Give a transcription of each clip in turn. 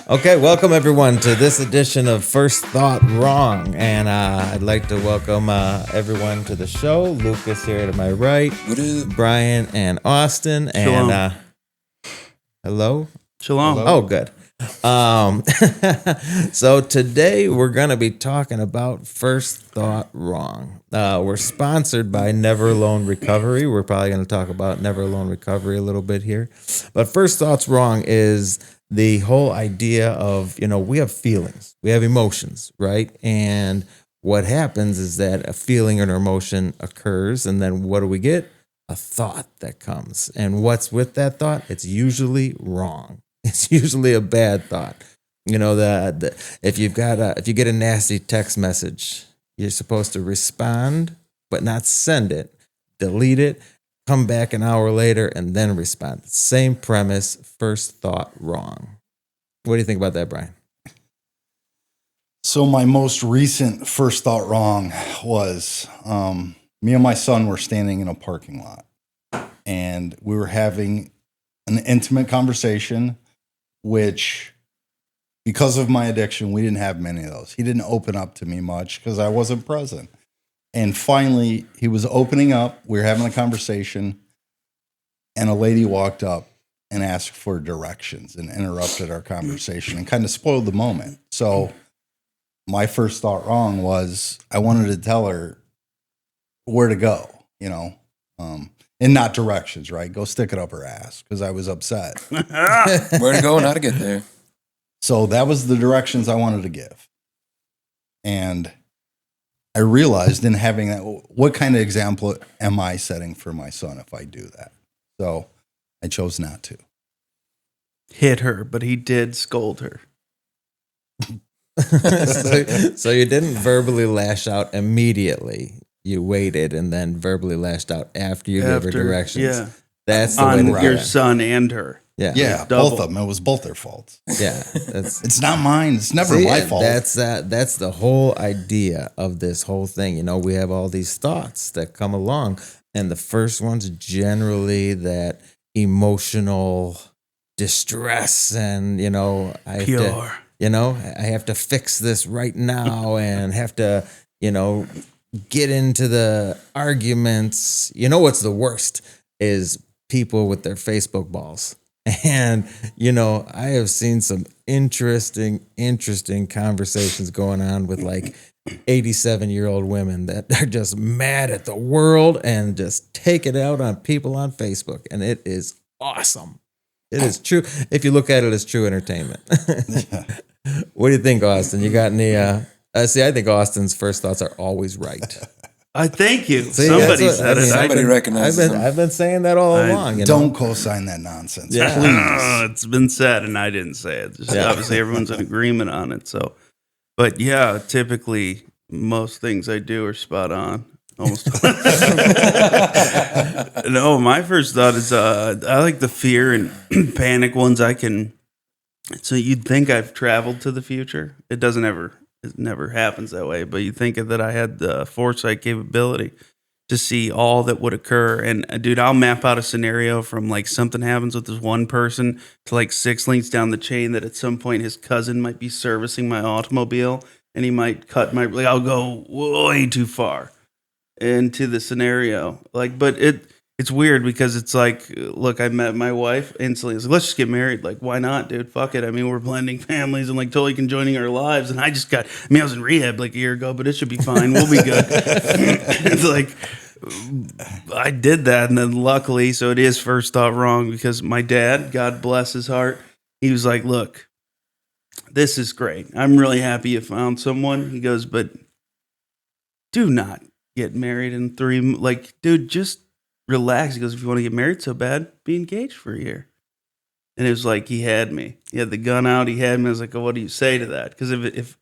Okay, welcome everyone to this edition of First Thought Wrong. And I'd like to welcome everyone to the show. Lucas here to my right. What is it? Brian and Austin. Shalom. And hello? Shalom. Oh, good. So today we're going to be talking about First Thought Wrong. We're sponsored by Never Alone Recovery. We're probably going to talk about Never Alone Recovery a little bit here. But First Thoughts Wrong is the whole idea of, we have feelings, we have emotions, right? And what happens is that a feeling or an emotion occurs, and then what do we get? A thought that comes. And what's with that thought? It's usually wrong. It's usually a bad thought. If you get a nasty text message, you're supposed to respond, but not send it, delete it, come back an hour later, and then respond. Same premise, first thought wrong. What do you think about that, Brian? So my most recent first thought wrong was me and my son were standing in a parking lot, and we were having an intimate conversation, which, because of my addiction, we didn't have many of those. He didn't open up to me much because I wasn't present. And finally, he was opening up. We were having a conversation, and a lady walked up and asked for directions and interrupted our conversation and kind of spoiled the moment. So my first thought wrong was I wanted to tell her where to go, and not directions, right? Go stick it up her ass, because I was upset. Where to go and how to get there. So that was the directions I wanted to give. And I realized in having that, what kind of example am I setting for my son if I do that? So I chose not to. Hit her, but he did scold her. So you didn't verbally lash out immediately. You waited and then verbally lashed out after you gave her directions. Yeah. That's the On way to your do it. son and her. Yeah. Yeah, double. both of them. It was both their faults. Yeah. That's It's not mine. It's never my fault. That's the whole idea of this whole thing. We have all these thoughts that come along, and the first one's generally that emotional distress, and I have to fix this right now, and have to get into the arguments. What's the worst is people with their Facebook balls. And, I have seen some interesting conversations going on with like 87-year-old women that are just mad at the world and just take it out on people on Facebook. And it is awesome. It is true. If you look at it as true entertainment. What do you think, Austin? You got any? I think Austin's first thoughts are always right. I thank you. See, Somebody said it. Somebody recognizes them. I've been saying that all along. Don't co-sign that nonsense, Yeah. please. It's been said, and I didn't say it. Just obviously, everyone's in agreement on it. So, but yeah, typically most things I do are spot on. Almost. No, my first thought is I like the fear and panic ones. So you'd think I've traveled to the future. It never happens that way. But you think that I had the foresight capability to see all that would occur. And dude, I'll map out a scenario from like something happens with this one person to like 6 links down the chain that at some point his cousin might be servicing my automobile and he might cut I'll go way too far into the scenario. But it's weird because it's like, look, I met my wife instantly. I was like, let's just get married. Like, why not, dude? Fuck it. I mean, we're blending families and like totally conjoining our lives. And I was in rehab like a year ago, but it should be fine. We'll be good. It's like, I did that. And then luckily, so it is first thought wrong because my dad, God bless his heart, he was like, look, this is great. I'm really happy you found someone. He goes, but do not get married in 3, dude, just relax. He goes, if you want to get married so bad, be engaged for a year. And it was like, he had me. He had the gun out. He had me. I was like, well, what do you say to that? Because if it's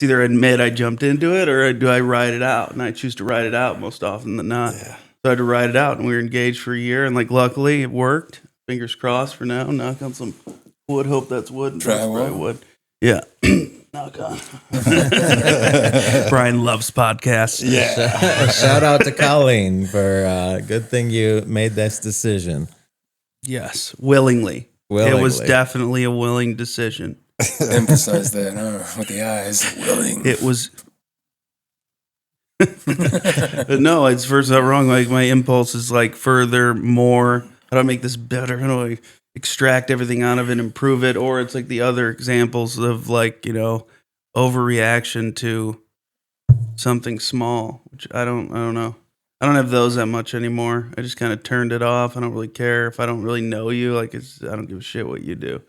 either admit I jumped into it or do I ride it out? And I choose to ride it out most often than not. Yeah. So I had to ride it out, and we were engaged for a year. And luckily it worked. Fingers crossed for now. Knock on some wood. Hope that's wood. Try wood. Yeah. Knock on. Brian loves podcasts. Yeah. Shout out to Colleen for good thing you made this decision. Yes, willingly. It was definitely a willing decision. Emphasize that with the eyes. Willing. It was. But no, it's first not wrong. Like my impulse is like further, more. How do I make this better? How do I extract everything out of it, improve it? Or it's like the other examples of like, overreaction to something small, which I don't know. I don't have those that much anymore. I just kind of turned it off. I don't really care if I don't really know you. Like I don't give a shit what you do.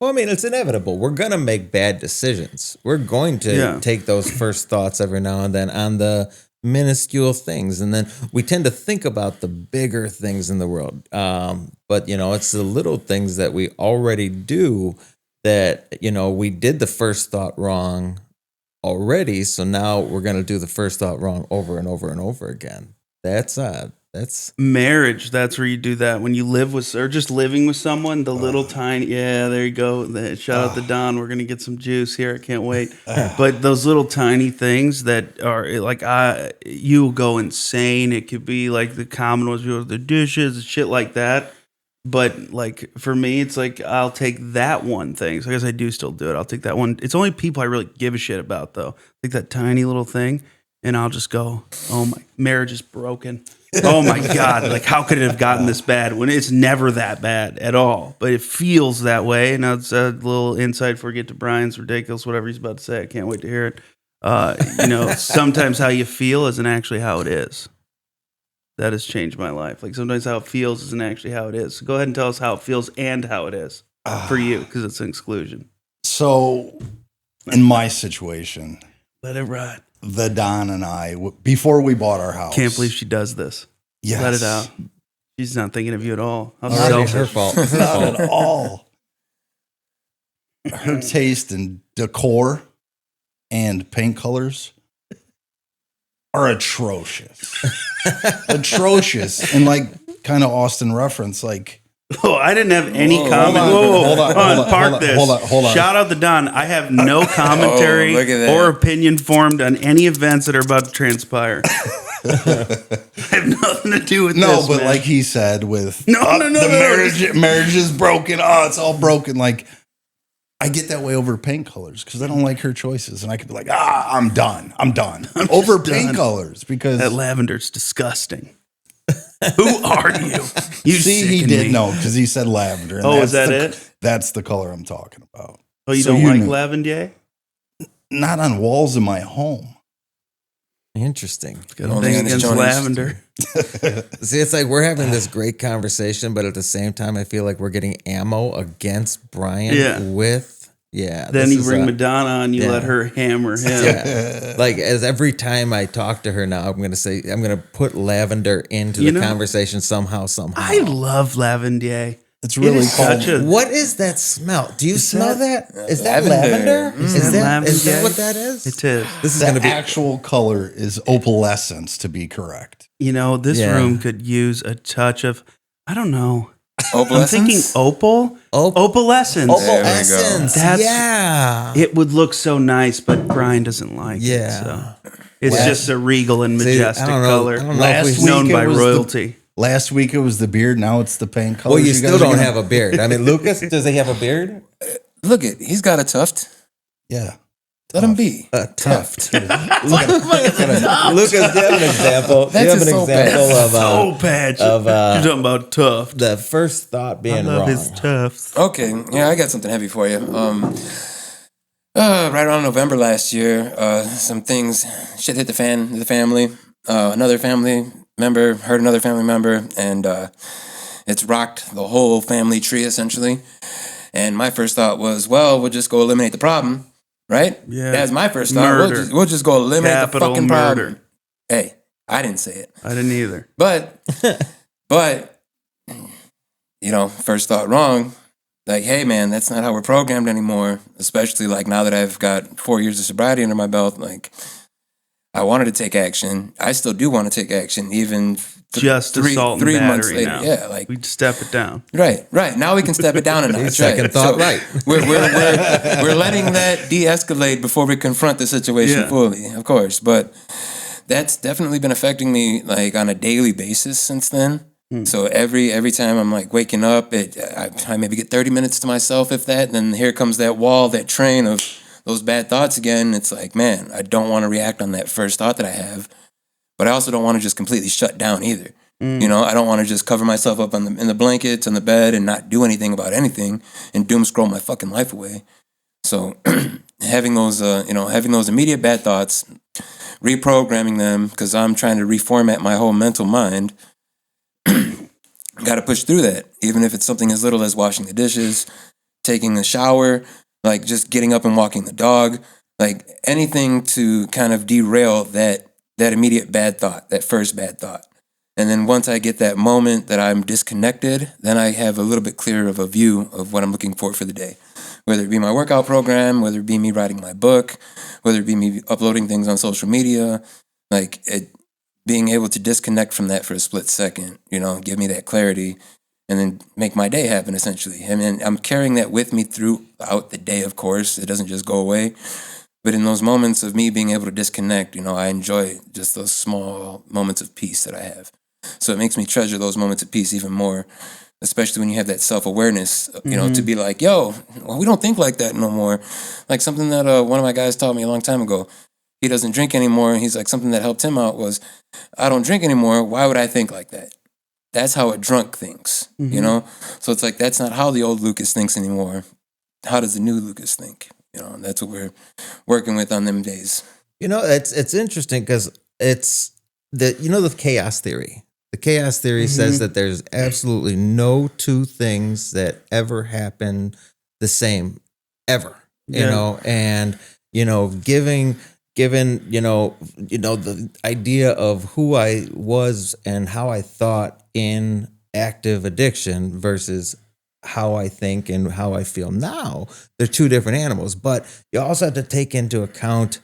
Well, I mean, it's inevitable. We're going to make bad decisions. We're going to take those first thoughts every now and then on the minuscule things. And then we tend to think about the bigger things in the world. But, it's the little things that we already do that, we did the first thought wrong already. So now we're going to do the first thought wrong over and over and over again. That's marriage. That's where you do that when you live with, or just living with someone. The little tiny, there you go. Shout out to Don. We're gonna get some juice here. I can't wait. But those little tiny things that are like, you go insane. It could be like the common ones, the dishes, and shit like that. But like for me, it's like I'll take that one thing. So I guess I do still do it. I'll take that one. It's only people I really give a shit about though. Like that tiny little thing. And I'll just go, oh my, marriage is broken. Oh my God, like how could it have gotten this bad when it's never that bad at all? But it feels that way. And that's a little insight before we get to Brian's ridiculous, whatever he's about to say. I can't wait to hear it. Sometimes how you feel isn't actually how it is. That has changed my life. Like sometimes how it feels isn't actually how it is. So go ahead and tell us how it feels and how it is for you, because it's an exclusion. So in my situation, let it ride. The Don and I, before we bought our house. Can't believe she does this. Yes. Let it out. She's not thinking of you at all. How not selfish. her fault. Not at all. Her taste in decor and paint colors are atrocious. Atrocious. And like kind of Austin reference, like, oh, I didn't have any comment. Hold on. Park this. Hold on. Shout out to Don. I have no commentary or opinion formed on any events that are about to transpire. I have nothing to do with this. No, but man. like he said, with no. marriage is broken. Oh, it's all broken. Like I get that way over paint colors because I don't like her choices, and I could be like, I'm done. I'm over paint colors because that lavender's disgusting. Who are you? You see, he did know because he said lavender. And is that it? That's the color I'm talking about. Oh, you don't like lavender? Not on walls in my home. Interesting. Got a thing against lavender. See, it's like we're having this great conversation, but at the same time, I feel like we're getting ammo against Brian Then you bring Madonna on, you let her hammer him. Yeah. Like as every time I talk to her now, I'm gonna put lavender into the conversation somehow. I love lavender. It's really cool. What is that smell? Do you smell that? Is that lavender? Is that what that is? It is. This is the actual color is opalescence, to be correct. This room could use a touch of, I don't know. Opalescence? I'm thinking opal. Opalescence. Opalescence. It would look so nice, but Brian doesn't like it. So. It's just a regal and majestic color. Known by royalty. Last week it was the beard. Now it's the paint color. Well, you still don't have a beard. I mean, Lucas, does he have a beard? Look he's got a tuft. Yeah. Let him be. A tuft. Lucas, do you have an example? Do you have an example of soul patch? You're talking about tuft. The first thought being I love wrong. his tufts. Okay, yeah, I got something heavy for you. Right around November last year, some shit hit the fan, the family. Another family member hurt another family member, and it's rocked the whole family tree essentially. And my first thought was, well, we'll just go eliminate the problem. Right? Yeah. That's my first thought. We'll just go eliminate Capital the fucking murder. problem. Hey, I didn't say it. I didn't either. But, first thought wrong. Like, hey, man, that's not how we're programmed anymore. Especially like now that I've got 4 years of sobriety under my belt. Like, I wanted to take action. I still do want to take action, even just assault and 3 battery months later. now. Yeah, like we'd step it down. Right. Now we can step it down a notch. Second thought, right? We're letting that de-escalate before we confront the situation fully, of course. But that's definitely been affecting me like on a daily basis since then. So every time I'm like waking up, I maybe get 30 minutes to myself, if that. And then here comes that wall, that train of those bad thoughts again. It's like, man, I don't want to react on that first thought that I have, but I also don't want to just completely shut down either. You know, I don't want to just cover myself up in the blankets on the bed and not do anything about anything and doom scroll my fucking life away. So having those immediate bad thoughts, reprogramming them, because I'm trying to reformat my whole mental mind. Got to push through that, even if it's something as little as washing the dishes, taking a shower, like just getting up and walking the dog, like anything to kind of derail that immediate bad thought, that first bad thought. And then once I get that moment that I'm disconnected, then I have a little bit clearer of a view of what I'm looking for the day. Whether it be my workout program, whether it be me writing my book, whether it be me uploading things on social media, like being able to disconnect from that for a split second, you know, give me that clarity and then make my day happen, essentially. I mean, I'm carrying that with me throughout the day, of course. It doesn't just go away. But in those moments of me being able to disconnect, you know, I enjoy just those small moments of peace that I have. So it makes me treasure those moments of peace even more, especially when you have that self-awareness, you know, to be like, yo, well, we don't think like that no more. Like something that one of my guys taught me a long time ago. He doesn't drink anymore. He's like, something that helped him out was, I don't drink anymore. Why would I think like that? That's how a drunk thinks, you know? So it's like, that's not how the old Lucas thinks anymore. How does the new Lucas think? You know, and that's what we're working with on them days. You know, it's interesting because it's the chaos theory. The chaos theory says that there's absolutely no two things that ever happen the same ever, you know, and, you know, given, the idea of who I was and how I thought in active addiction versus how I think and how I feel now, they're two different animals. But you also have to take into account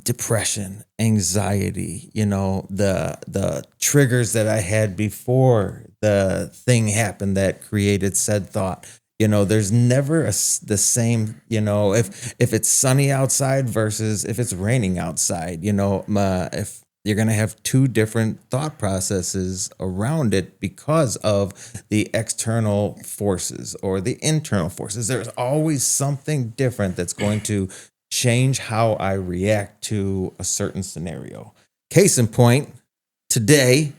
depression, anxiety, you know, the triggers that I had before the thing happened that created said thought. You know, there's never the same, you know, if it's sunny outside versus if it's raining outside, you know, if you're going to have two different thought processes around it because of the external forces or the internal forces. There's always something different that's going to change how I react to a certain scenario. Case in point, today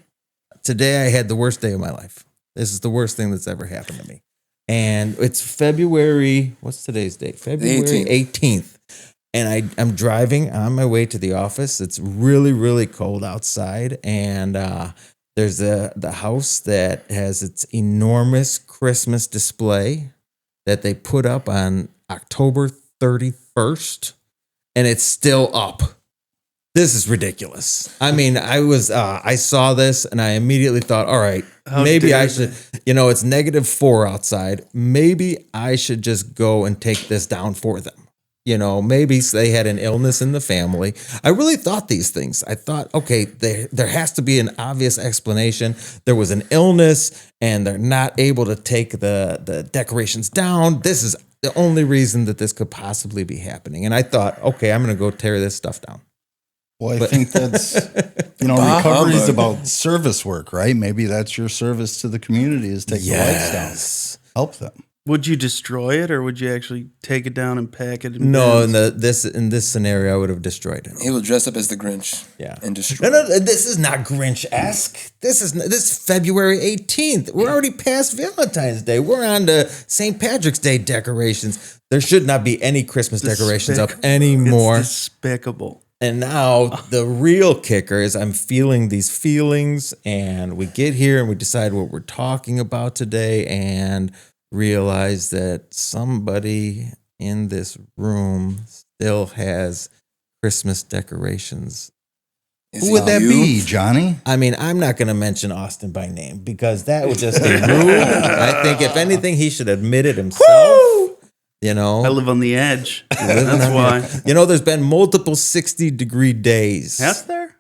I had the worst day of my life. This is the worst thing that's ever happened to me. And it's February, what's today's date? February 18th. And I'm driving on my way to the office. It's really, really cold outside. And there's the house that has its enormous Christmas display that they put up on October 31st. And it's still up. This is ridiculous. I mean, I saw this and I immediately thought, all right, maybe I should, you know, it's -4 outside. Maybe I should just go and take this down for them. You know, maybe they had an illness in the family. I really thought these things. I thought, okay, there has to be an obvious explanation. There was an illness and they're not able to take the decorations down. This is the only reason that this could possibly be happening. And I thought, okay, I'm going to go tear this stuff down. Well, I think that's, you know, recovery is about service work, right? Maybe that's your service to the community is take the lights down, help them. Would you destroy it or would you actually take it down and pack it? No, in this scenario, I would have destroyed it. He will dress up as the Grinch, and destroy. No, this is not Grinch-esque. This is February 18th. We're already past Valentine's Day. We're on to St. Patrick's Day decorations. There should not be any Christmas decorations up anymore. It's despicable. And now the real kicker is I'm feeling these feelings, and we get here and we decide what we're talking about today, and realize that somebody in this room still has Christmas decorations. Who would that be, Johnny? I mean, I'm not going to mention Austin by name because that would just be rude. I think if anything, he should admit it himself. Woo! You know, I live on the edge. That's why. You know, there's been multiple 60-degree days. Has there?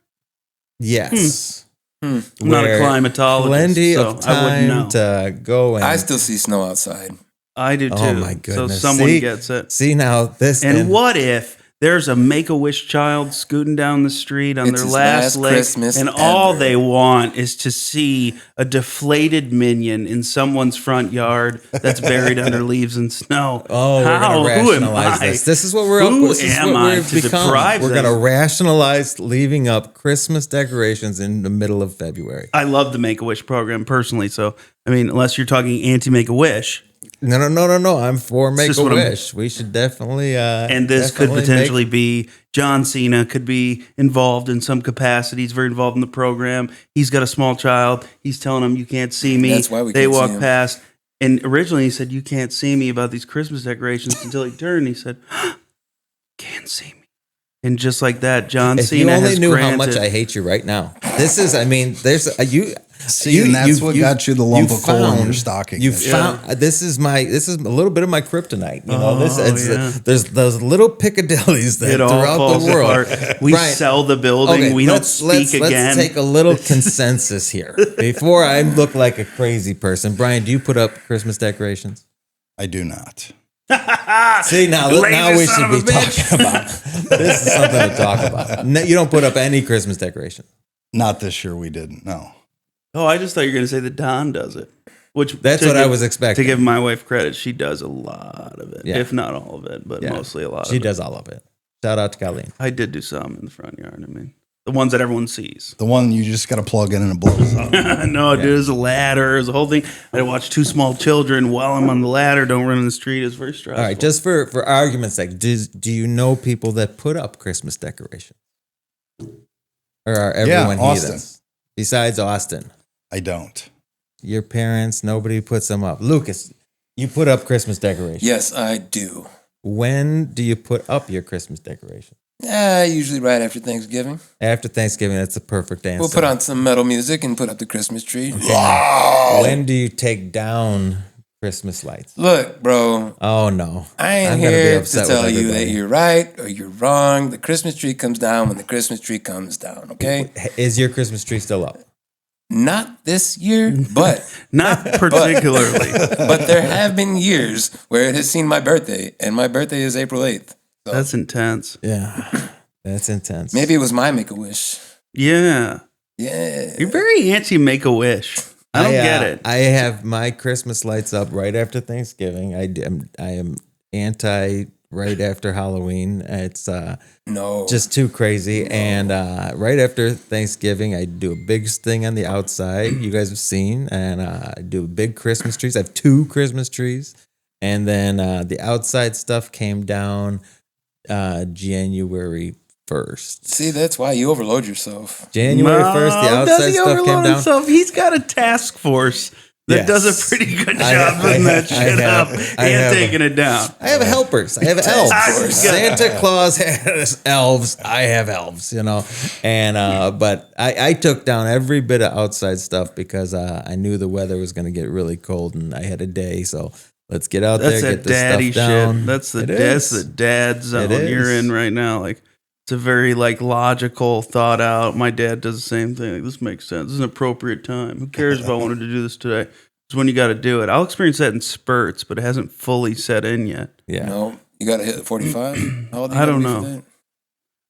Yes. I'm not a climatologist. Plenty so of time to go. And I still see snow outside. I do too. Oh my goodness! So someone gets it. See now this. And what if there's a Make-A-Wish child scooting down the street on It's their his last last leg, Christmas and all ever. they want is to see a deflated minion in someone's front yard that's buried under leaves and snow. Oh, we're How? going to Who am rationalize I? this. This is what we're up. Who This is am what I we've to become. deprive We're them? going to rationalize leaving up Christmas decorations in the middle of February. I love the Make-A-Wish program personally. So, I mean, unless you're talking anti-Make-A-Wish. No. I'm for just what I'm- Make-A-Wish. We should definitely. And this could definitely potentially be John Cena could be involved in some capacity. He's very involved in the program. He's got a small child. He's telling him, "You can't see me." That's why we they can't see walk him. past. And originally he said, "You can't see me about these Christmas decorations," until he turned and he said, "Can't see me." And just like that, John If Cena you only has knew granted, how much I hate you right now. This is, I mean, there's you. See, and that's what got you the lump of coal in your stocking. You this found this is a little bit of my kryptonite. You know, yeah. there's those little Piccadillys that it all throughout falls the world. apart. We Brian, sell the building. okay, We don't let's speak again. Let's take a little consensus here before I look like a crazy person. Brian, do you put up Christmas decorations? I do not. See, now Lazy we son should of a be talking about this is something to talk about. No, you don't put up any Christmas decoration. Not this year. We didn't. No. Oh, I just thought you were going to say that Don does it. Which That's to what I give- was expecting. To give my wife credit, she does a lot of it, Yeah. if not all of it, but Yeah. mostly a lot. She of does all of it. Shout out to Colleen. it. I did do some in the front yard. I mean, the ones that everyone sees. The one you just got to plug in and it blows up. No, dude, it was a ladder. It was a whole thing. I had to watch two small children while I'm on the ladder. Don't run in the street. It's very stressful. All right, just for argument's sake, do you know people that put up Christmas decorations? Or are everyone Austin. heathens? Besides Austin. I don't. Your parents, nobody puts them up. Lucas, you put up Christmas decorations. Yes, I do. When do you put up your Christmas decoration? Usually right after Thanksgiving. After Thanksgiving, that's the perfect answer. We'll put on some metal music and put up the Christmas tree. When do you take down Christmas lights? Look, bro, Oh no. I ain't I'm gonna be here to upset tell with you that everybody. you're right or you're wrong. The Christmas tree comes down when the Christmas tree comes down, okay? Is your Christmas tree still up? Not this year, but Not particularly. but there have been years where it has seen my birthday, and my birthday is April 8th. That's intense. Yeah. That's intense. Maybe it was my Make-A-Wish. Yeah. Yeah. You're very anti Make-A-Wish. I don't get it. I have my Christmas lights up right after Thanksgiving. I am anti right after Halloween. It's No. just too crazy. And right after Thanksgiving, I do a big thing on the outside. You guys have seen, and I do big Christmas trees. I have 2 Christmas trees, and then the outside stuff came down January 1st. See, that's why you overload yourself. January 1st, the does outside he stuff overload came down. himself? He's got a task force that Yes. does a pretty good I job have- putting I that have- I shit have- up I and have- taking it down. I have helpers. I have elves. Santa Claus has elves. I have elves, you know. And but I took down every bit of outside stuff because I knew the weather was going to get really cold and I had a day. So let's get out That's there, that get this daddy stuff down. shit. That's the It that's is. the dad zone It you're is. in right now. Like it's a very like logical, thought out. My dad does the same thing. Like, this makes sense. This is an appropriate time. Who cares if I wanted to do this today? It's when you got to do it. I'll experience that in spurts, but it hasn't fully set in yet. Yeah. No, you got to hit 45. How old are you I don't gotta be for know. that?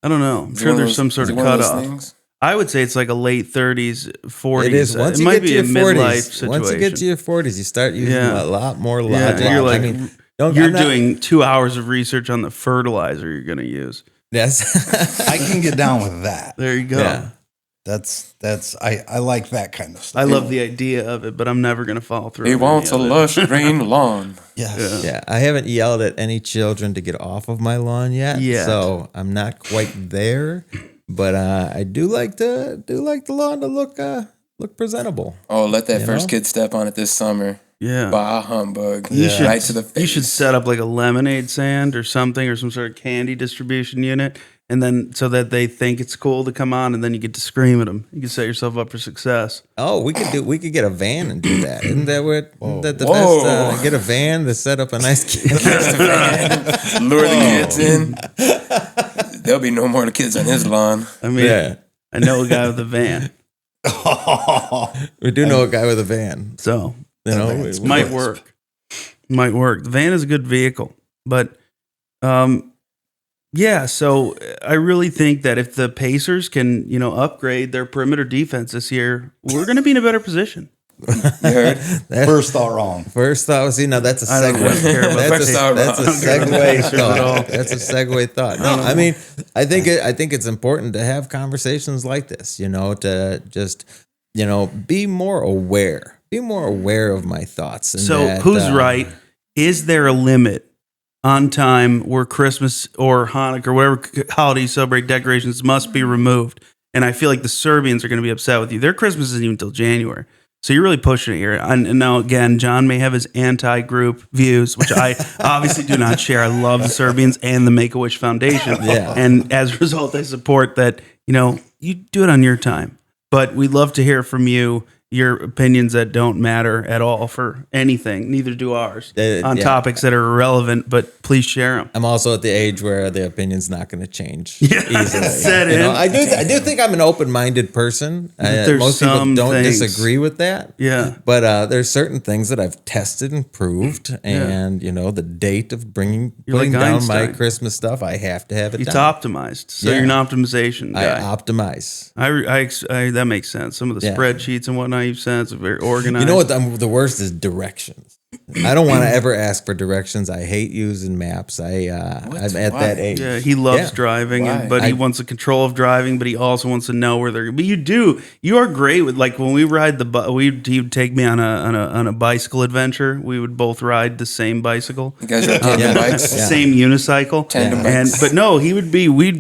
I don't know. I'm Is it sure one of there's those- some sort is of it one of those cutoff. things? I would say it's like a late 30s, 40s. It is. Once it you might get be to your a midlife 40s, situation. once you get to your 40s, you start using Yeah. a lot more yeah, logic. you're like, I mean, I'm you're not- doing 2 hours of research on the fertilizer you're going to use. Yes. I can get down with that. There you go. Yeah. That's I like that kind of stuff. I love the idea of it, but I'm never going to follow through. He on wants a any of it. lush green lawn. Yes. Yeah, I haven't yelled at any children to get off of my lawn yet, Yet. so I'm not quite there. But I do like the lawn to look presentable. Oh, let that You first know? kid step on it this summer. Yeah. Bah humbug. You should, right to the face. you should set up like a lemonade stand or something, or some sort of candy distribution unit, and then so that they think it's cool to come on, and then you get to scream at them. You can set yourself up for success. Oh, we could get a van and do that. Isn't that isn't that the Whoa. best? Get a van to set up a nice kid. Lure the kids in. There'll be no more kids on his lawn. I mean, Yeah. I know a guy with a van, We do know a guy with a van. so You know, van's we- might work. Might work. The van is a good vehicle, but Yeah, so I really think that if the Pacers can, upgrade their perimeter defense this year, we're going to be in a better position. You heard? First thought wrong. First thought was, that's a I don't really segue. care about the First thought That's a wrong. segue Pacers at all. thought. That's a segue thought. No, I mean, I think it's important to have conversations like this, to just, be more aware. Be more aware of my thoughts. And So that, who's right? Is there a limit on time where Christmas or Hanukkah or whatever holiday you celebrate decorations must be removed? And I feel like the Serbians are going to be upset with you. Their Christmas isn't even until January. So you're really pushing it here. And now, again, John may have his anti-group views, which I obviously do not share. I love the Serbians and the Make-A-Wish Foundation. Yeah. And as a result, I support that, you do it on your time. But we'd love to hear from you, your opinions that don't matter at all for anything. Neither do ours on topics that are irrelevant, but please share them. I'm also at the age where the opinion's not going to change Yeah, easily. set in. I do think I'm an open-minded person. There's Most people some don't things. disagree with that. Yeah. But there's certain things that I've tested and proved, and the date of putting like down my Einstein. Christmas stuff, I have to have it It's done. optimized. So Yeah. you're an optimization I guy. optimize. I that makes sense. Some of the Yeah. spreadsheets and whatnot you've said, it's very organized. You know what? The worst is directions. I don't want to ever ask for directions. I hate using maps. I'm at Why? that age. Yeah, he loves Yeah. driving, Why? but he wants the control of driving, but he also wants to know where they're. But you are great with, like, when we ride he would take me on a bicycle adventure. We would both ride the same bicycle, You guys are tandem bikes? same unicycle, Tandem and bikes. but no, we'd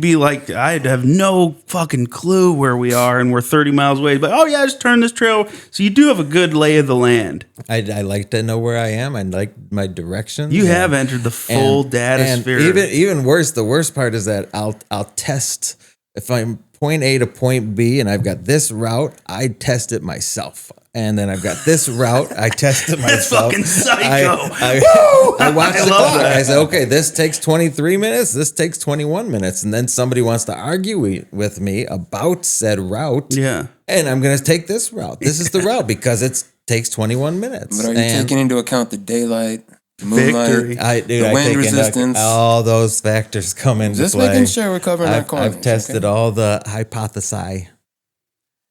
be like, I'd have no fucking clue where we are, and we're 30 miles away. But oh yeah, just turn this trail. So you do have a good lay of the land. I like to know where I am. I like my directions. You and- have entered the full data and sphere. even worse, the worst part is that I'll test if I'm point A to point B and I've got this route, I test it myself. And then I've got this route, I test it That's myself. fucking psycho. I watch I the love clock. that. I say, okay, this takes 23 minutes, this takes 21 minutes. And then somebody wants to argue with me about said route. Yeah. And I'm going to take this route. This is the route because it takes 21 minutes. But are you And taking into account the daylight, the moonlight, Victory. I the wind take into- resistance? all those factors come into Just play. making sure we're covering our I've corners. tested all the hypothesi,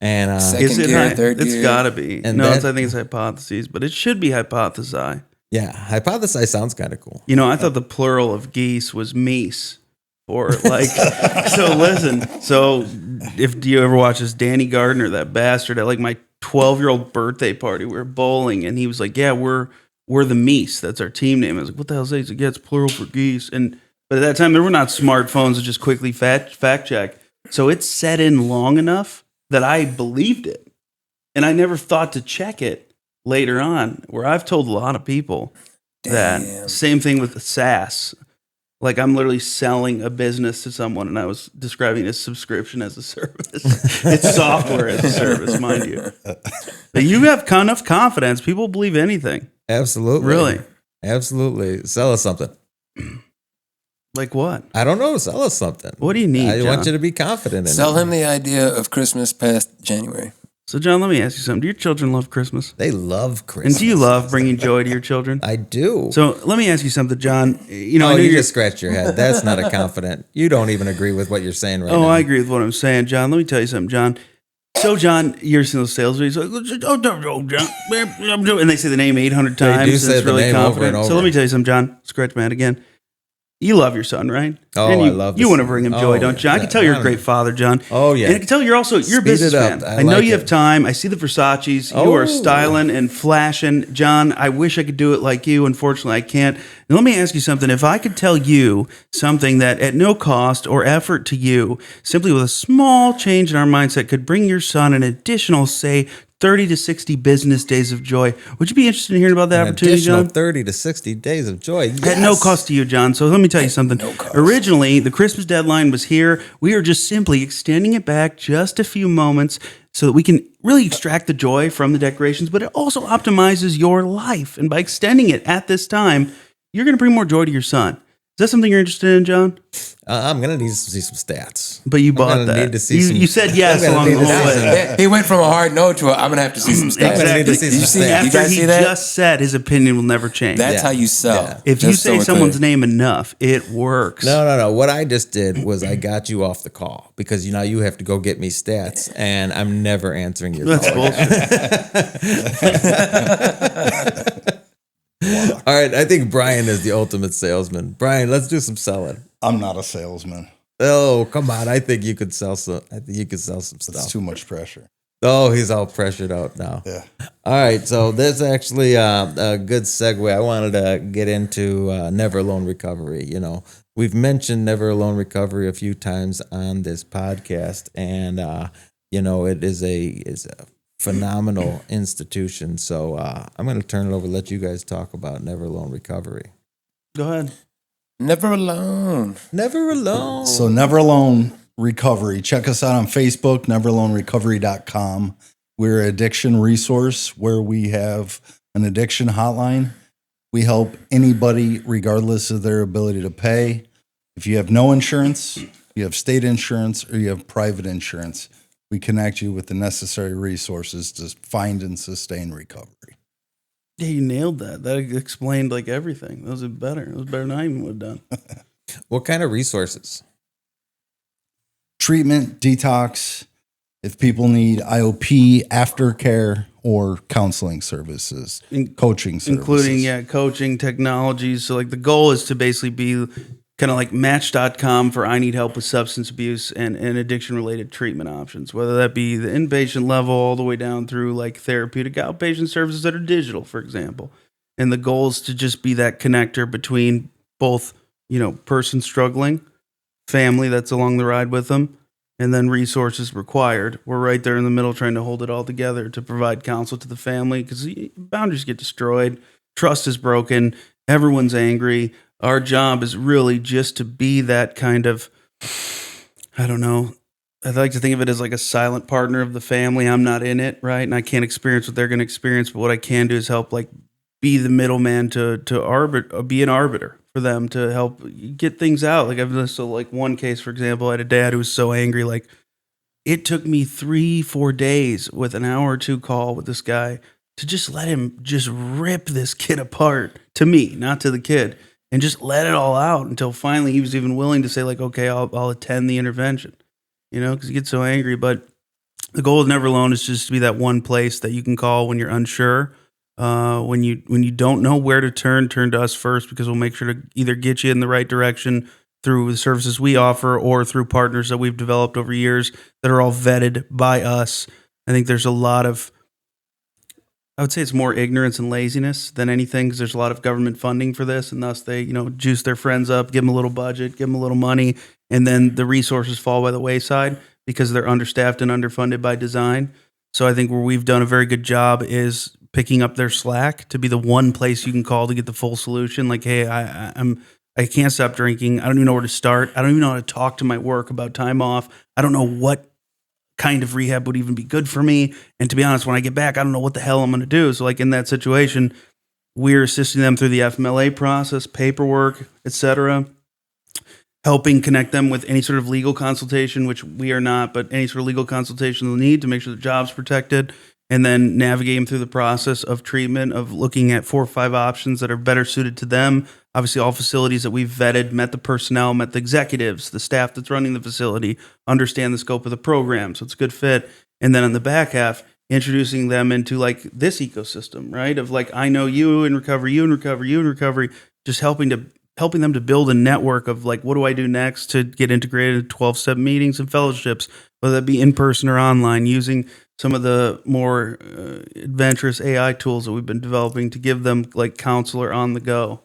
and Second Is it gear, hy- third It's gear. got to be. And No, that- I think it's hypotheses, but it should be hypothesi. yeah, hypothesi sounds kind of cool. I thought the plural of geese was meese. Or like, so listen. So do you ever watch this Danny Gardner, that bastard, at like my 12-year-old birthday party? We were bowling, and he was like, "Yeah, we're the Meese. That's our team name." I was like, "What the hell is that?" He's like, "Yeah, it's plural for geese." But at that time, there were not smartphones to just quickly fact check. So it set in long enough that I believed it, and I never thought to check it later on. Where I've told a lot of people Damn. that same thing with the SaaS. Like, I'm literally selling a business to someone, and I was describing it as subscription as a service. It's software as a service, mind you. But you have enough confidence. People believe anything. Absolutely, Really? absolutely. Sell us something. Like what? I don't know. Sell us something. What do you need, I John? want you to be confident in Sell it. him the idea of Christmas past January. So, John, let me ask you something. Do your children love Christmas? They love Christmas. And do you love bringing joy to your children? I do. So, let me ask you something, John. I you know you're just scratch your head. That's not a confident. You don't even agree with what you're saying right Oh, now. I agree with what I'm saying, John. Let me tell you something, John. So, John, you're seeing those sales videos. Like, oh, no, John. And they say the name 800 They times. do and say it's the really name over confident. and So, over. let me tell you something, John. Scratch my head again. You love your son, right? Oh, And I you, love You this want to son. bring him joy, Oh, don't you? I yeah. can tell you're a great father, John. Oh, yeah. And I can tell you're a Speed it businessman. up. I know like you have it. time. I see the Versaces. You Oh. are styling and flashing. John, I wish I could do it like you. Unfortunately, I can't. And let me ask you something. If I could tell you something that at no cost or effort to you, simply with a small change in our mindset, could bring your son an additional, say, 30 to 60 business days of joy, would you be interested in hearing about that An opportunity, additional John? 30 to 60 days of joy. At no Yes. cost to you, John. So let me tell you something. Originally, the Christmas deadline was here. We are just simply extending it back just a few moments so that we can really extract the joy from the decorations, but it also optimizes your life. And by extending it at this time, you're going to bring more joy to your son. Is that something you're interested in, John? I'm gonna need to see some stats. But you I'm bought gonna that. need to see some- You said yes I'm gonna along need the to whole see way. He went from a hard no to I'm gonna have to see some stats. I'm gonna need to Exactly. see some stats. After You guys he see that? just said his opinion will never change. That's Yeah. how you sell. Yeah. If you Just so say we're someone's clear. name enough, it works. No. What I just did was I got you off the call because you have to go get me stats, and I'm never answering your That's call. bullshit. All right, I think Brian is the ultimate salesman. Brian, let's do some selling. I'm not a salesman. Oh, come on! I think you could sell some. I think you could sell some It's stuff. too much pressure. Oh, he's all pressured out now. Yeah. All right, so there's actually a good segue. I wanted to get into Never Alone Recovery. We've mentioned Never Alone Recovery a few times on this podcast, and it is a phenomenal institution. So I'm going to turn it over, let you guys talk about Never Alone Recovery. Go ahead. Never alone. Never alone. So Never Alone Recovery. Check us out on Facebook, neveralonerecovery.com. We're an addiction resource where we have an addiction hotline. We help anybody regardless of their ability to pay. If you have no insurance, you have state insurance, or you have private insurance, we connect you with the necessary resources to find and sustain recovery. Yeah, you nailed that. That explained like everything. That was better. It was better than I even would have done. What kind of resources? Treatment, detox, if people need IOP, aftercare, or counseling services, coaching services. Including, coaching, technologies. So, like, the goal is to basically be kind of like Match.com for I need help with substance abuse and addiction-related treatment options, whether that be the inpatient level all the way down through, like, therapeutic outpatient services that are digital, for example. And the goal is to just be that connector between both, person struggling, family that's along the ride with them, and then resources required. We're right there in the middle trying to hold it all together to provide counsel to the family because boundaries get destroyed. Trust is broken. Everyone's angry. Our job is really just to be that kind of, I don't know. I'd like to think of it as like a silent partner of the family. I'm not in it, right? And I can't experience what they're going to experience. But what I can do is help, like, be the middleman to be an arbiter for them to help get things out. Like, one case, for example, I had a dad who was so angry. Like, it took me 3-4 days with an hour or two call with this guy to just let him just rip this kid apart, to me, not to the kid, and just let it all out until finally he was even willing to say, like, okay, I'll attend the intervention, because he gets so angry. But the goal of Never Alone is just to be that one place that you can call when you're unsure. When you don't know where to turn to us first, because we'll make sure to either get you in the right direction through the services we offer or through partners that we've developed over years that are all vetted by us. I think there's a lot of, I would say it's more ignorance and laziness than anything, because there's a lot of government funding for this, and thus they, juice their friends up, give them a little budget, give them a little money, and then the resources fall by the wayside because they're understaffed and underfunded by design. So I think where we've done a very good job is picking up their slack to be the one place you can call to get the full solution. Like, hey, I can't stop drinking. I don't even know where to start. I don't even know how to talk to my work about time off. I don't know what kind of rehab would even be good for me. And to be honest, when I get back, I don't know what the hell I'm going to do. So, like, in that situation, we're assisting them through the FMLA process, paperwork, etc., helping connect them with any sort of legal consultation, which we are not, but any sort of legal consultation they'll need to make sure the job's protected, and then navigate them through the process of treatment, of looking at 4 or 5 options that are better suited to them. Obviously, all facilities that we've vetted, met the personnel, met the executives, the staff that's running the facility, understand the scope of the program, so it's a good fit. And then on the back half, introducing them into, like, this ecosystem, right? Of, like, I know you in recovery, you in recovery, you in recovery, just helping them to build a network of, like, what do I do next to get integrated into 12-step meetings and fellowships, whether that be in person or online, using some of the more adventurous AI tools that we've been developing to give them, like, counselor on the go.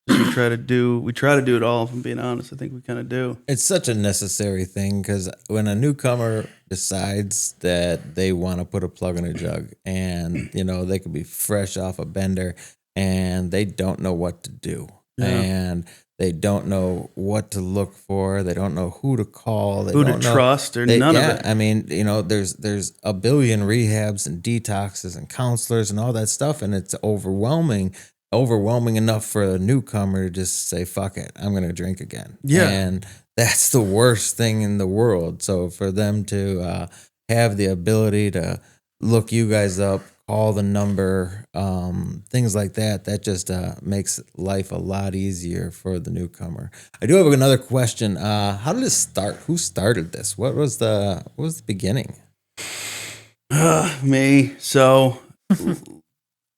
We try to do it all, if I'm being honest. I think we kind of do. It's such a necessary thing, because when a newcomer decides that they want to put a plug in a jug, and they could be fresh off a bender and they don't know what to do. Yeah. And they don't know what to look for. They don't know who to call. Who to trust, or none of it. I mean, there's a billion rehabs and detoxes and counselors and all that stuff, and it's overwhelming. overwhelming enough for a newcomer to just say, fuck it, I'm going to drink again. Yeah. And that's the worst thing in the world. So for them to have the ability to look you guys up, call the number, things like that, that just makes life a lot easier for the newcomer. I do have another question. How did it start? Who started this? What was the beginning? Me. So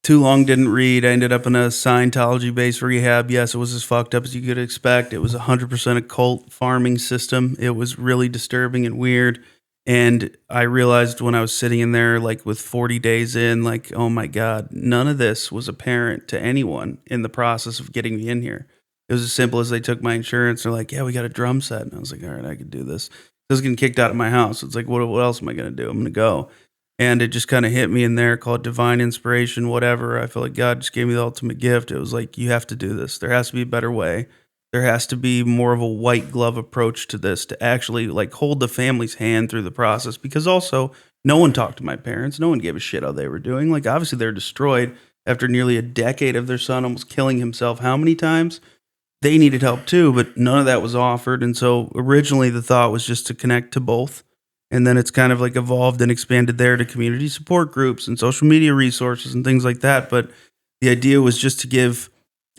too long didn't read. I ended up in a Scientology-based rehab. Yes, it was as fucked up as you could expect. It was 100% a cult farming system. It was really disturbing and weird. And I realized when I was sitting in there, like with 40 days in, like, oh my God, none of this was apparent to anyone in the process of getting me in here. It was as simple as they took my insurance. They're like, yeah, we got a drum set. And I was like, all right, I could do this. I was getting kicked out of my house. It's like, what else am I going to do? I'm going to go. And it just kind of hit me in there, called divine inspiration, whatever. I feel like God just gave me the ultimate gift. It was like, you have to do this. There has to be a better way. There has to be more of a white glove approach to this, to actually like hold the family's hand through the process. Because also, no one talked to my parents. No one gave a shit how they were doing. Like, obviously, they're destroyed after nearly a decade of their son almost killing himself. How many times? They needed help too, but none of that was offered. And so originally the thought was just to connect to both. And then it's kind of like evolved and expanded there to community support groups and social media resources and things like that. But the idea was just to give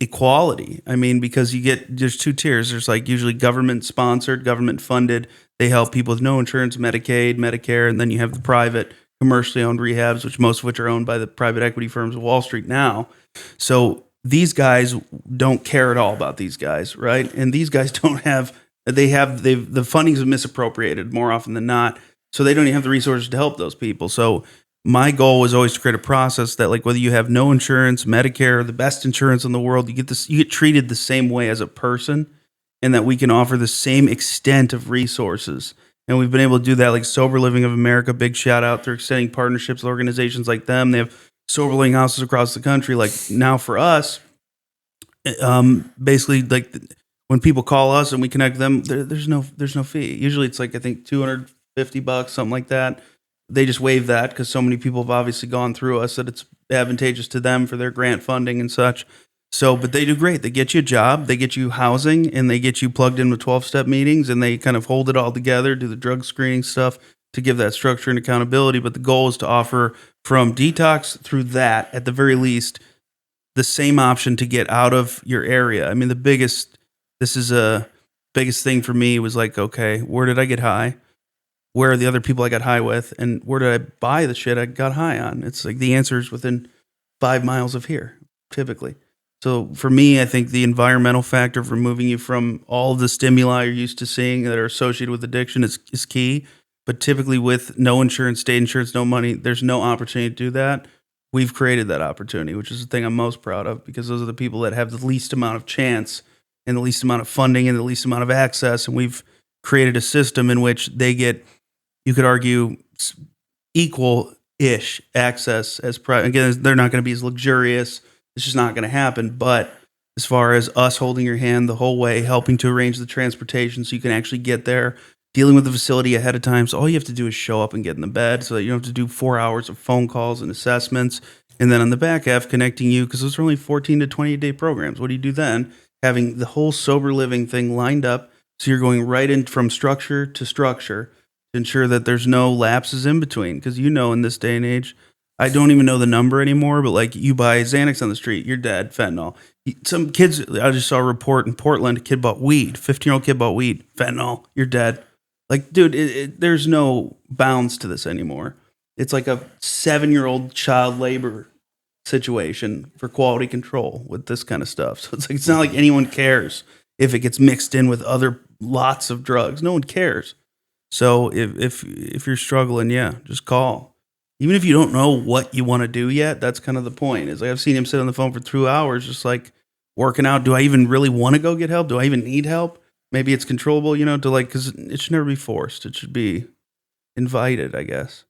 equality. I mean, because there's two tiers. There's like usually government sponsored, government funded. They help people with no insurance, Medicaid, Medicare. And then you have the private, commercially owned rehabs, most of which are owned by the private equity firms of Wall Street now. So these guys don't care at all about these guys, right? And these guys don't have, the funding's misappropriated more often than not. So they don't even have the resources to help those people. So my goal was always to create a process that, like, whether you have no insurance, Medicare, the best insurance in the world, you get treated the same way as a person, and that we can offer the same extent of resources. And we've been able to do that, like Sober Living of America, big shout out. They're extending partnerships with organizations like them. They have sober living houses across the country. Like now for us, basically, like when people call us and we connect them, there's no fee. Usually it's like, I think $250, something like that. They just waive that because so many people have obviously gone through us that it's advantageous to them for their grant funding and such. So, but they do great. They get you a job, they get you housing, and they get you plugged in with 12-step meetings, and they kind of hold it all together, do the drug screening stuff to give that structure and accountability. But the goal is to offer from detox through that, at the very least, the same option to get out of your area. I mean, biggest thing for me was like, okay, where did I get high? Where are the other people I got high with? And where did I buy the shit I got high on? It's like the answer is within 5 miles of here, typically. So for me, I think the environmental factor of removing you from all of the stimuli you're used to seeing that are associated with addiction is key. But typically with no insurance, state insurance, no money, there's no opportunity to do that. We've created that opportunity, which is the thing I'm most proud of, because those are the people that have the least amount of chance and the least amount of funding and the least amount of access. And we've created a system in which they get, you could argue, equal-ish access as again, they're not going to be as luxurious. It's just not going to happen. But as far as us holding your hand the whole way, helping to arrange the transportation so you can actually get there, dealing with the facility ahead of time. So all you have to do is show up and get in the bed so that you don't have to do 4 hours of phone calls and assessments. And then on the back half, connecting you, because those are only 14 to 28-day programs. What do you do then? Having the whole sober living thing lined up so you're going right in from structure to structure to ensure that there's no lapses in between. Because in this day and age, I don't even know the number anymore, but like you buy Xanax on the street, you're dead, fentanyl. Some kids, I just saw a report in Portland, a kid bought weed, 15-year-old kid bought weed, fentanyl, you're dead. Like, dude, there's no bounds to this anymore. It's like a 7-year-old child labor situation for quality control with this kind of stuff. So it's not like anyone cares if it gets mixed in with other lots of drugs. No one cares. So if you're struggling, yeah, just call. Even if you don't know what you want to do yet, that's kind of the point. Is like I've seen him sit on the phone for 2 hours, just like working out. Do I even really want to go get help? Do I even need help? Maybe it's controllable, to like, because it should never be forced. It should be invited, I guess.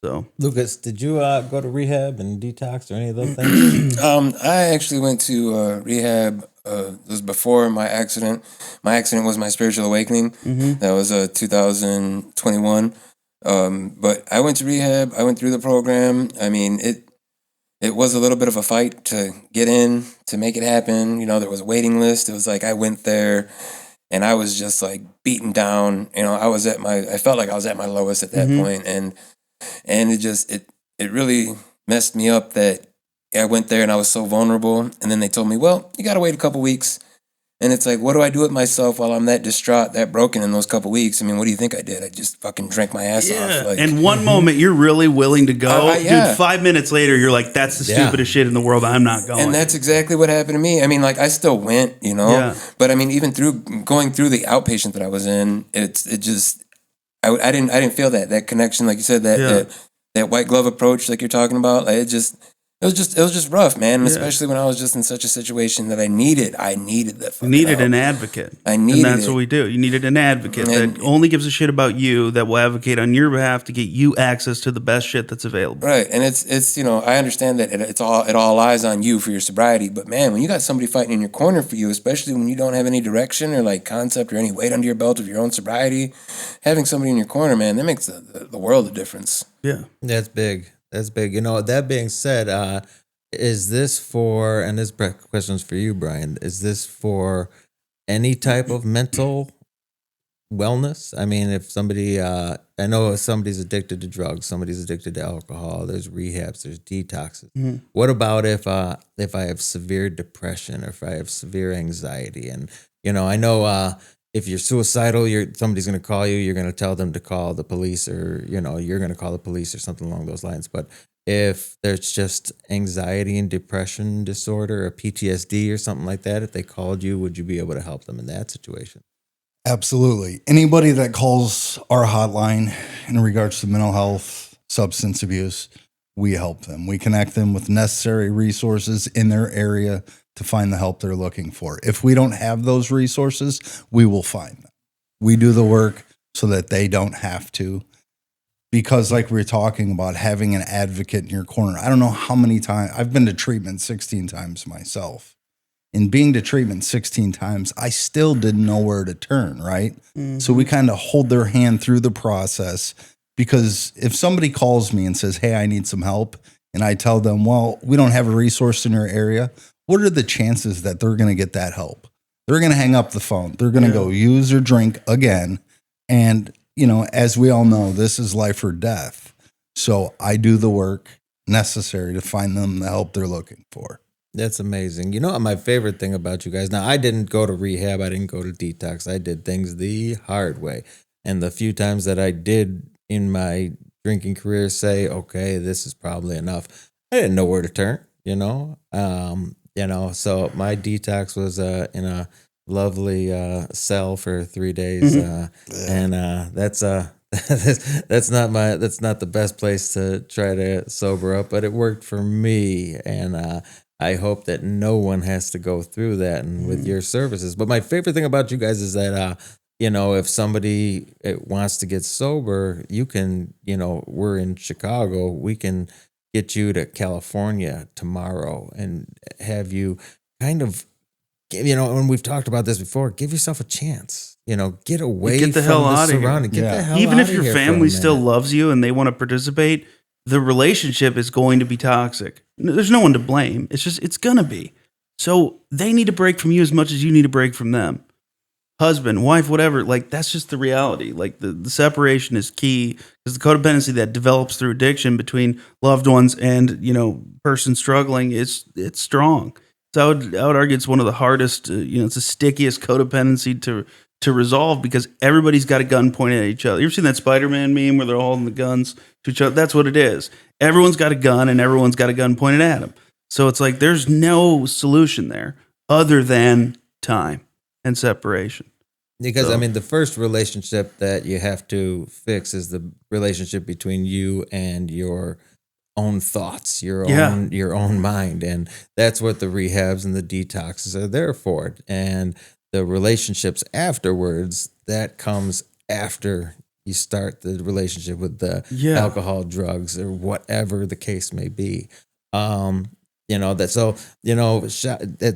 So, Lucas, did you go to rehab and detox or any of those things? I actually went to rehab. This was before my accident. My accident was my spiritual awakening. Mm-hmm. That was 2021. But I went to rehab. I went through the program. I mean, it was a little bit of a fight to get in, to make it happen. You know, there was a waiting list. It was like I went there and I was just like beaten down. You know, I felt like I was at my lowest at that point, and it really messed me up that I went there and I was so vulnerable. And then they told me, well, you got to wait a couple weeks. And it's like, what do I do with myself while I'm that distraught, that broken in those couple weeks? I mean, what do you think I did? I just fucking drank my ass off. Like, and one moment you're really willing to go. yeah. Dude, 5 minutes later, you're like, that's the stupidest shit in the world. I'm not going. And that's exactly what happened to me. I mean, like, I still went, you know? Yeah. But I mean, even going through the outpatient that I was in, I didn't feel that connection. Like you said, that white glove approach, like you're talking about, like it was just rough, man. And especially when I was just in such a situation that I needed that fucking help. An advocate. And that's what we do. You needed an advocate that only gives a shit about you, that will advocate on your behalf to get you access to the best shit that's available. Right. And it's you know, I understand that it all lies on you for your sobriety, but man, when you got somebody fighting in your corner for you, especially when you don't have any direction or like concept or any weight under your belt of your own sobriety, having somebody in your corner, man, that makes the world of difference. Yeah. That's big. That's big. You know, that being said, is this for, and this question's for you, Brian, is this for any type of mental wellness? I mean, if somebody, I know if somebody's addicted to drugs, somebody's addicted to alcohol, there's rehabs, there's detoxes. Mm-hmm. What about if I have severe depression or if I have severe anxiety? And, you know, I know if you're suicidal, somebody's going to call you, you're going to tell them to call the police, or, you know, you're going to call the police or something along those lines. But if there's just anxiety and depression disorder or PTSD or something like that, if they called you, would you be able to help them in that situation? Absolutely. Anybody that calls our hotline in regards to mental health, substance abuse, we help them. We connect them with necessary resources in their area to find the help they're looking for. If we don't have those resources, we will find them. We do the work so that they don't have to. Because like we were talking about, having an advocate in your corner, I don't know how many times, I've been to treatment 16 times myself. In being to treatment 16 times, I still didn't know where to turn, right? Mm-hmm. So we kind of hold their hand through the process, because if somebody calls me and says, hey, I need some help, and I tell them, well, we don't have a resource in your area, what are the chances that they're going to get that help? They're going to hang up the phone. They're going to go use or drink again. And, you know, as we all know, this is life or death. So I do the work necessary to find them the help they're looking for. That's amazing. You know, my favorite thing about you guys, now I didn't go to rehab. I didn't go to detox. I did things the hard way. And the few times that I did in my drinking career say, okay, this is probably enough, I didn't know where to turn, you know? So my detox was in a lovely cell for 3 days. And that's not the best place to try to sober up, but it worked for me. And I hope that no one has to go through that and with your services. But my favorite thing about you guys is that, if somebody wants to get sober, you can, we're in Chicago, we can get you to California tomorrow and have you kind of, and we've talked about this before, give yourself a chance, get away get the from hell the out of surrounding. here. Get the hell Even out if of your here family for a still minute. loves you and they want to participate, the relationship is going to be toxic. There's no one to blame. It's going to be. So they need to break from you as much as you need to break from them. Husband, wife, whatever, like that's just the reality. Like the separation is key, because the codependency that develops through addiction between loved ones and, person struggling it's strong. So I would argue it's one of the hardest, it's the stickiest codependency to resolve, because everybody's got a gun pointed at each other. You ever seen that Spider-Man meme where they're all holding the guns to each other? That's what it is. Everyone's got a gun and everyone's got a gun pointed at them. So it's like there's no solution there other than time and separation. Because the first relationship that you have to fix is the relationship between you and your own thoughts, your own mind, and that's what the rehabs and the detoxes are there for. And the relationships afterwards, that comes after you start the relationship with the alcohol, drugs, or whatever the case may be. That's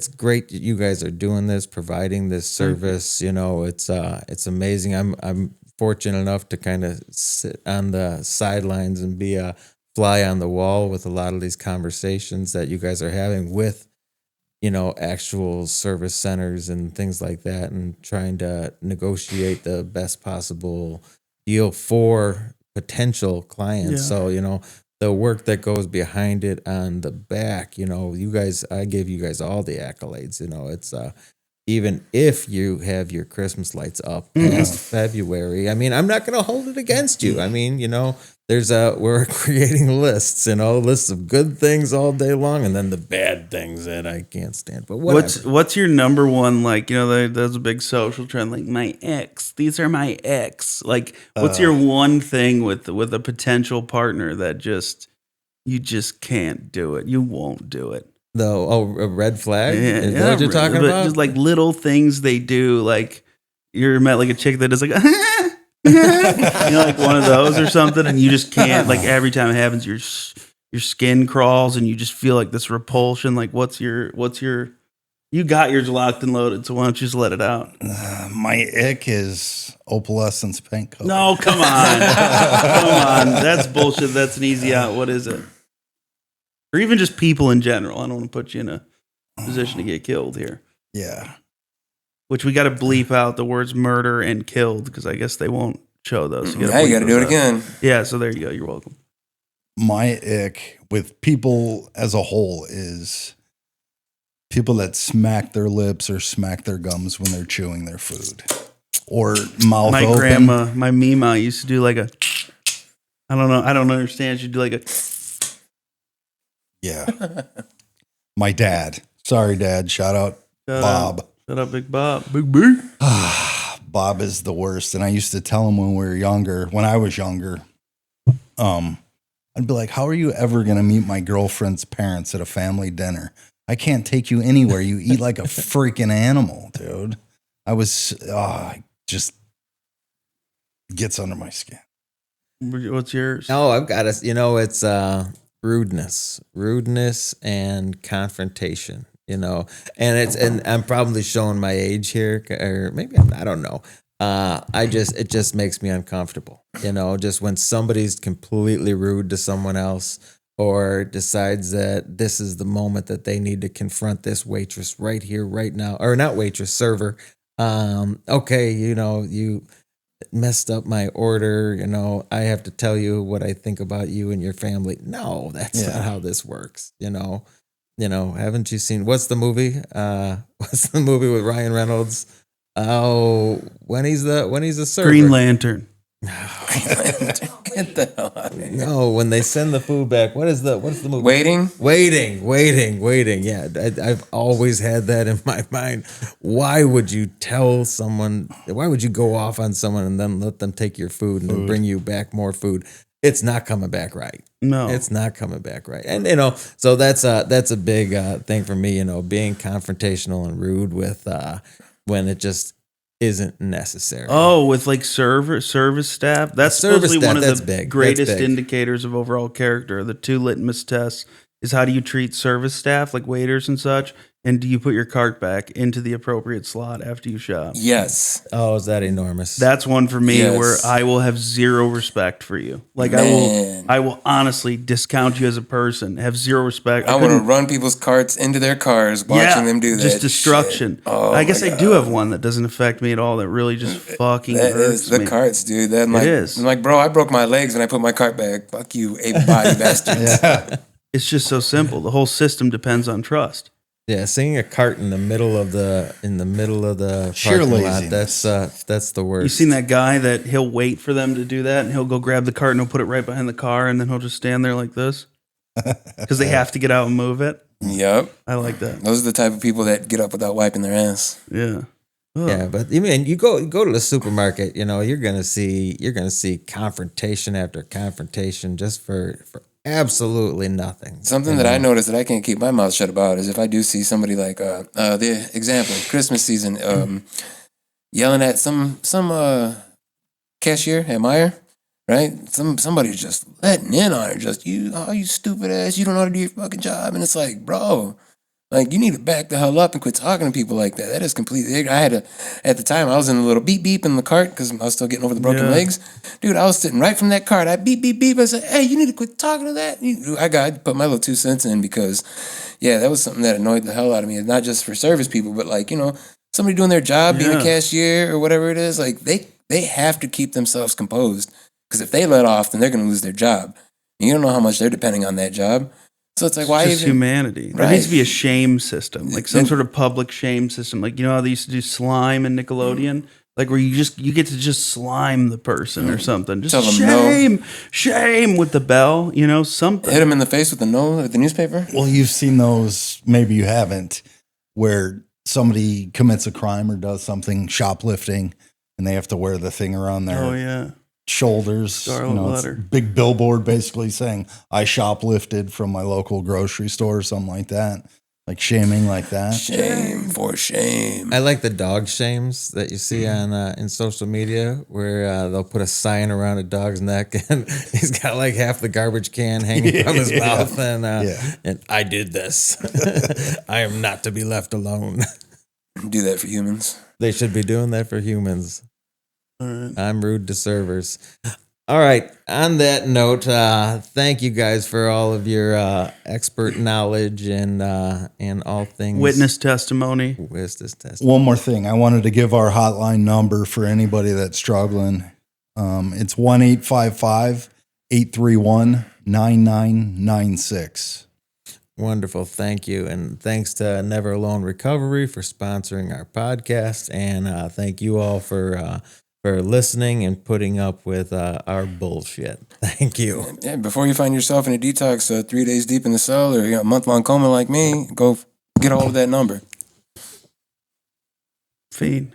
great that you guys are doing this, providing this service. It's amazing. I'm fortunate enough to kind of sit on the sidelines and be a fly on the wall with a lot of these conversations that you guys are having with, actual service centers and things like that, and trying to negotiate the best possible deal for potential clients. Yeah. So, the work that goes behind it on the back, you guys, I give you guys all the accolades. It's even if you have your Christmas lights up past February, I mean, I'm not going to hold it against you. I mean, we're creating lists, lists of good things all day long, and then the bad things that I can't stand. But whatever. What's your number one, like, there's a big social trend, like my ex, these are my ex. Like, what's your one thing with a potential partner that you just can't do it? You won't do it. A red flag? Is that what you're talking about? Just like little things they do, like you're met like a chick that is like, like one of those or something, and you just can't. Like every time it happens, your skin crawls, and you just feel like this repulsion. Like what's your? You got yours locked and loaded, so why don't you just let it out? My ick is opalescence paint color. No, come on, come on, that's bullshit. That's an easy out. What is it? Or even just people in general. I don't want to put you in a position to get killed here. Yeah. Which we got to bleep out the words murder and killed, because I guess they won't show those. You got to do it again. Yeah, so there you go. You're welcome. My ick with people as a whole is people that smack their lips or smack their gums when they're chewing their food. Or mouth my open. Grandma, my Mima used to do like a, I don't know, I don't understand. She'd do like a. Yeah. My dad. Sorry, Dad. Shout out Bob. Shut up, Big Bob. Big B. Bob is the worst. And I used to tell him when I was younger, I'd be like, how are you ever going to meet my girlfriend's parents at a family dinner? I can't take you anywhere. You eat like a freaking animal, dude. Just gets under my skin. What's yours? No, I've got it. It's rudeness and confrontation, and I'm probably showing my age here, or maybe I don't know. It just makes me uncomfortable, just when somebody's completely rude to someone else, or decides that this is the moment that they need to confront this waitress right here, right now, or not waitress, server. Okay, you messed up my order, I have to tell you what I think about you and your family. No, that's not how this works. Haven't you seen what's the movie with Ryan Reynolds? Oh, when he's a server. Green Lantern. Get the hell out of here. No, when they send the food back, what's the movie? Waiting. Yeah, I've always had that in my mind. Why would you tell someone? Why would you go off on someone and then let them take your food and then bring you back more food? It's not coming back right. No, it's not coming back right. And so that's a big thing for me. Being confrontational and rude with when it just isn't necessary. Oh, with like service staff. That's supposedly one of the greatest indicators of overall character. The 2 litmus tests is how do you treat service staff, like waiters and such, and do you put your cart back into the appropriate slot after you shop? Yes. Oh, is that enormous? That's one for me where I will have zero respect for you. Like I will honestly discount you as a person, have zero respect. I want to run people's carts into their cars, watching them do that. Just destruction. Oh, I guess I do have one that doesn't affect me at all. That really just fucking hurts me. The carts, dude. It is. I'm like, bro, I broke my legs when I put my cart back. Fuck you, able-bodied bastards. Yeah. It's just so simple. The whole system depends on trust. Yeah, seeing a cart in the middle of the parking lot, that's the worst. You seen that guy that he'll wait for them to do that, and he'll go grab the cart and he'll put it right behind the car, and then he'll just stand there like this because they have to get out and move it. Yep, I like that. Those are the type of people that get up without wiping their ass. Yeah. Oh. Yeah, but I mean, you go to the supermarket, you're gonna see confrontation after confrontation just for absolutely nothing. Something that I noticed that I can't keep my mouth shut about is if I do see somebody like the example Christmas season yelling at some cashier at Meijer, right? Somebody's just letting in on her, just you stupid ass, you don't know how to do your fucking job, and it's like, bro, Like, you need to back the hell up and quit talking to people like that. That is completely. I had to, at the time, I was in a little beep beep in the cart because I was still getting over the broken Yeah. legs. Dude, I was sitting right from that cart. I beep beep beep. I said, "Hey, you need to quit talking to that." I got to put my little 2 cents in because, yeah, that was something that annoyed the hell out of me. Not just for service people, but like, somebody doing their job, being a Yeah. cashier or whatever it is. Like, they have to keep themselves composed because if they let off, then they're going to lose their job. And you don't know how much they're depending on that job. So it's like, why Just even? humanity. There Right. needs to be a shame system, like some And- sort of public shame system. Like, how they used to do slime in Nickelodeon? Like where you get to just slime the person or something. Just Tell them no. shame with the bell, something. Hit them in the face with the newspaper. Well, you've seen those, maybe you haven't, where somebody commits a crime or does something, shoplifting, and they have to wear the thing around their Oh yeah. shoulders. Scarlet It's a letter. big billboard basically saying, I shoplifted from my local grocery store or something like that. Like shaming like that. Shame for shame. I like the dog shames that you see on in social media where they'll put a sign around a dog's neck and he's got like half the garbage can hanging from his mouth and I did this. I am not to be left alone. Do that for humans. They should be doing that for humans. All right. I'm rude to servers. All right. On that note, thank you guys for all of your expert knowledge and all things Witness testimony. Witness testimony. One more thing. I wanted to give our hotline number for anybody that's struggling. It's 1-855-831-9996. Wonderful. Thank you. And thanks to Never Alone Recovery for sponsoring our podcast. And thank you all for listening and putting up with our bullshit. Thank you. Yeah, before you find yourself in a detox 3 days deep in the cell or a month-long coma like me, go get a hold of that number. Fiend.